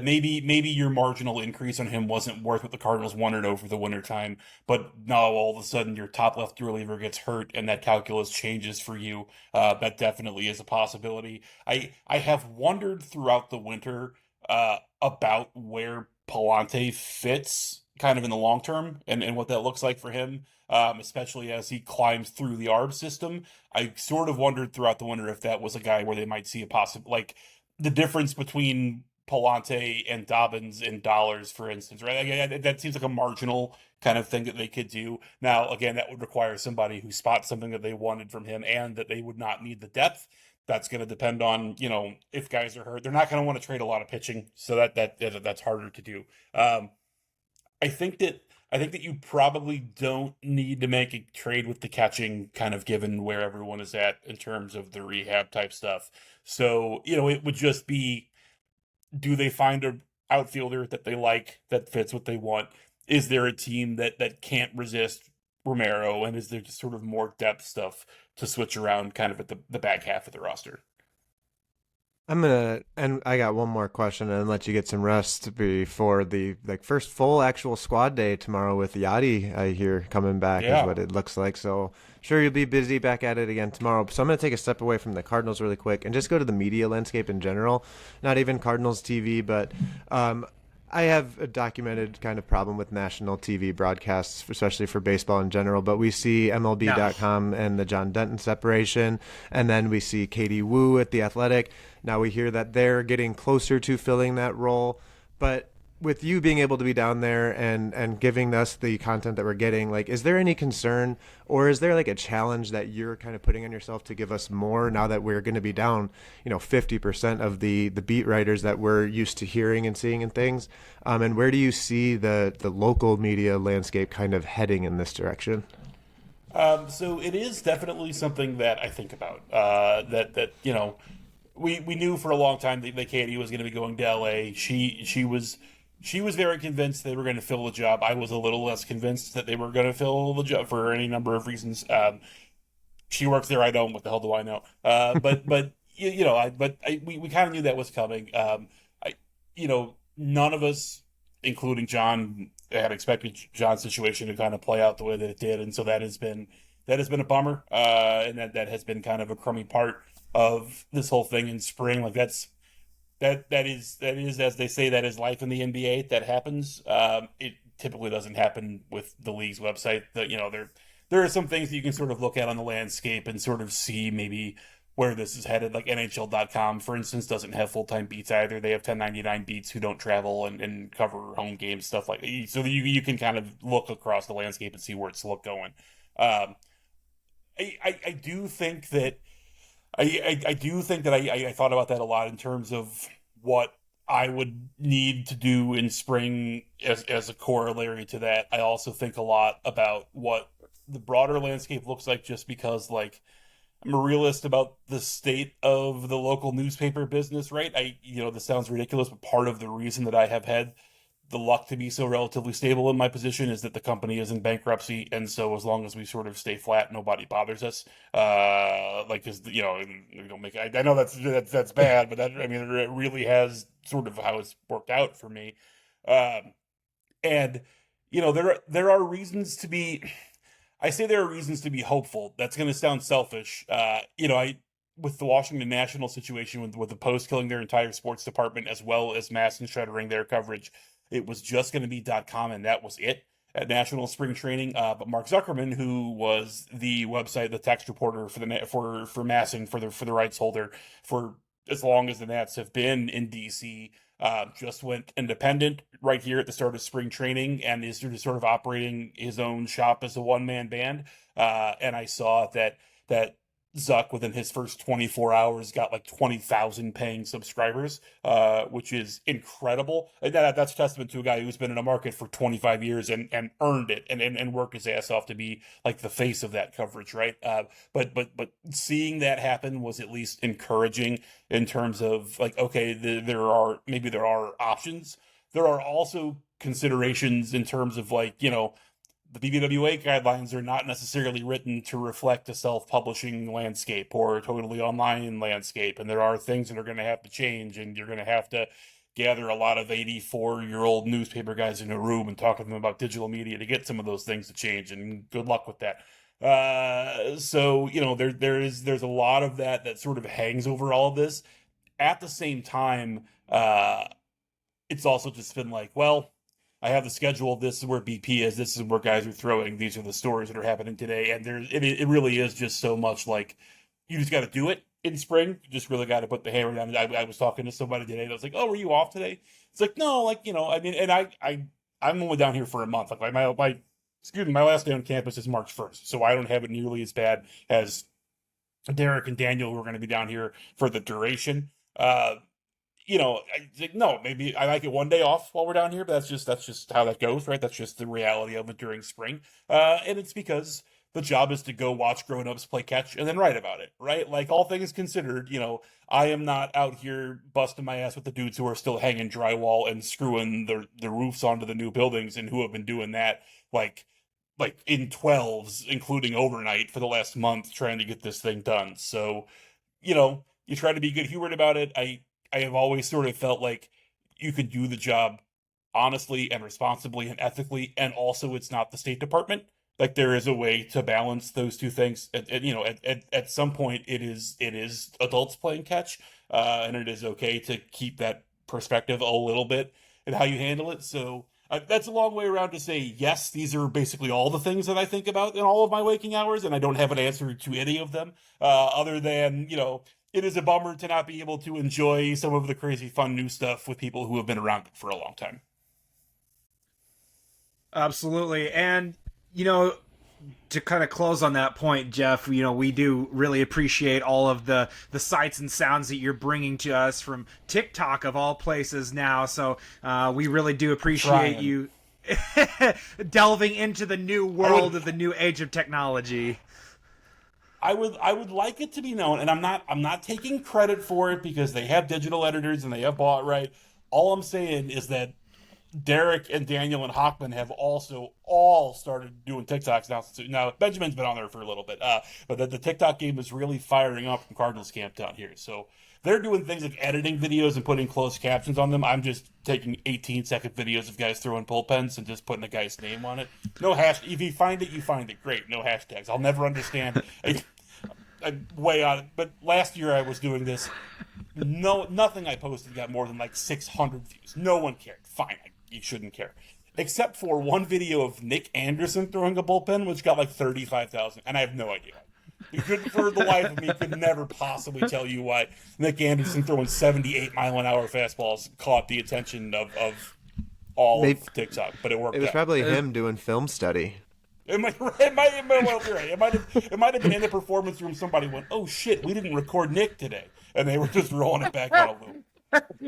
Speaker 2: maybe your marginal increase on him wasn't worth what the Cardinals wanted over the wintertime, but now all of a sudden your top left reliever gets hurt and that calculus changes for you. That definitely is a possibility. I have wondered throughout the winter about where Palante fits kind of in the long term and what that looks like for him, especially as he climbs through the ARB system. I sort of wondered throughout the winter if that was a guy where they might see a possible, like the difference between Palante and Dobbins in dollars, for instance, right? That seems like a marginal kind of thing that they could do. Now, again, that would require somebody who spots something that they wanted from him and that they would not need the depth. That's going to depend on, if guys are hurt. They're not going to want to trade a lot of pitching, so that's harder to do. I think that I think that you probably don't need to make a trade with the catching, kind of given where everyone is at in terms of the rehab type stuff. So, it would just be, do they find a outfielder that they like that fits what they want? Is there a team that can't resist Romero, and is there just sort of more depth stuff to switch around kind of at the back half of the roster?
Speaker 3: And I got one more question and let you get some rest before the first full actual squad day tomorrow with Yachty, I hear, coming back is what it looks like. So sure, you'll be busy back at it again tomorrow. So I'm going to take a step away from the Cardinals really quick and just go to the media landscape in general, not even Cardinals TV, but I have a documented kind of problem with national TV broadcasts, especially for baseball in general. But we see MLB.com and the John Denton separation, and then we see Katie Woo at The Athletic. Now we hear that they're getting closer to filling that role. But with you being able to be down there and giving us the content that we're getting, is there any concern, or is there a challenge that you're kind of putting on yourself to give us more now that we're going to be down 50% of the beat writers that we're used to hearing and seeing and things, and where do you see the local media landscape kind of heading in this direction?
Speaker 2: So it is definitely something that I think about, we knew for a long time that Katie was going to be going to LA. She was very convinced they were going to fill the job. I was a little less convinced that they were going to fill the job for any number of reasons. She works there. I don't. What the hell do I know? We kind of knew that was coming. None of us, including John, had expected John's situation to kind of play out the way that it did, and so that has been a bummer. And that has been kind of a crummy part of this whole thing in spring. That is, as they say, that is life in the NBA. That happens. It typically doesn't happen with the league's website. There are some things that you can sort of look at on the landscape and sort of see maybe where this is headed. Like NHL.com, for instance, doesn't have full-time beats either. They have 1099 beats who don't travel and cover home games, stuff like that. So you can kind of look across the landscape and see where it's going. I do think that I thought about that a lot in terms of what I would need to do in spring as a corollary to that. I also think a lot about what the broader landscape looks like, just because I'm a realist about the state of the local newspaper business, right? This sounds ridiculous, but part of the reason that I have had the luck to be so relatively stable in my position is that the company is in bankruptcy, and so as long as we sort of stay flat, nobody bothers us. Because we don't make. I know that's bad, but it really has sort of how it's worked out for me. And there are reasons to be. I say there are reasons to be hopeful. That's going to sound selfish. With the Washington National situation, with the Post killing their entire sports department as well as mass and shuttering their coverage, it was just going to be .com, and that was it at National Spring Training. But Mark Zuckerman, who was the website, the text reporter for Massing for the rights holder for as long as the Nats have been in DC, just went independent right here at the start of spring training and is sort of operating his own shop as a one-man band. And I saw that Zuck, within his first 24 hours, got 20,000 paying subscribers, which is incredible. And that's testament to a guy who's been in a market for 25 years and earned it and worked his ass off to be the face of that coverage, right? But seeing that happen was at least encouraging in terms of okay, there are options. There are also considerations in terms of the BBWA guidelines are not necessarily written to reflect a self-publishing landscape or a totally online landscape. And there are things that are going to have to change, and you're going to have to gather a lot of 84-year-old newspaper guys in a room and talk to them about digital media to get some of those things to change. And good luck with that. So there's a lot of that sort of hangs over all of this. At the same time, it's also just been I have the schedule. This is where BP is. This is where guys are throwing. These are the stories that are happening today. And it really is just so much you just got to do it in spring. You just really got to put the hammer down. I was talking to somebody today that was oh, were you off today? It's no, and I'm only down here for a month. My last day on campus is March 1st. So I don't have it nearly as bad as Derek and Daniel, who are going to be down here for the duration. no, maybe I might get one day off while we're down here, but that's just how that goes, right? That's just the reality of it during spring. And it's because the job is to go watch grown-ups play catch and then write about it, right? Like, all things considered, I am not out here busting my ass with the dudes who are still hanging drywall and screwing the roofs onto the new buildings and who have been doing that like in 12s, including overnight for the last month, trying to get this thing done. So, you try to be good-humored about it. I have always sort of felt like you could do the job honestly and responsibly and ethically, and also it's not the State Department. Like, there is a way to balance those two things. At some point, it is adults playing catch, and it is okay to keep that perspective a little bit in how you handle it. So that's a long way around to say, yes, these are basically all the things that I think about in all of my waking hours, and I don't have an answer to any of them, other than, it is a bummer to not be able to enjoy some of the crazy fun new stuff with people who have been around for a long time.
Speaker 1: Absolutely. And, to kind of close on that point, Jeff, we do really appreciate all of the sights and sounds that you're bringing to us from TikTok, of all places now. So we really do appreciate you delving into the new world of the new age of technology.
Speaker 2: I would like it to be known, and I'm not taking credit for it because they have digital editors and they have bought right. All I'm saying is that Derek and Daniel and Hockman have also all started doing TikToks now. Now, Benjamin's been on there for a little bit, but the TikTok game is really firing up from Cardinals camp down here. So they're doing things like editing videos and putting closed captions on them. I'm just taking 18-second videos of guys throwing bullpens and just putting a guy's name on it. No hash. If you find it, you find it. Great. No hashtags. I'll never understand. I'm way on it. But last year I was doing this. Nothing I posted got more than like 600 views. No one cared. Fine. You shouldn't care. Except for one video of Nick Anderson throwing a bullpen, which got like 35,000, and I have no idea. For the life of me, could never possibly tell you why Nick Anderson throwing 78-mile-an-hour fastballs caught the attention of all of TikTok, but it worked out.
Speaker 3: It was probably him doing film study.
Speaker 2: It might have been in the performance room. Somebody went, "Oh shit, we didn't record Nick today," and they were just rolling it back on a loop.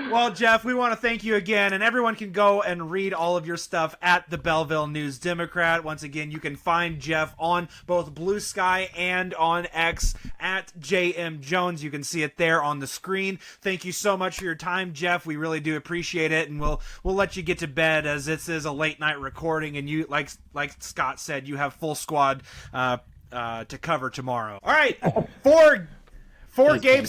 Speaker 1: Well, Jeff, we want to thank you again, and everyone can go and read all of your stuff at the Belleville News Democrat. Once again, you can find Jeff on both Blue Sky and on X at JM Jones. You can see it there on the screen. Thank you so much for your time, Jeff. We really do appreciate it, and we'll let you get to bed, as this is a late night recording, and you, like Scott said, you have full squad to cover tomorrow. All right, for Gabe.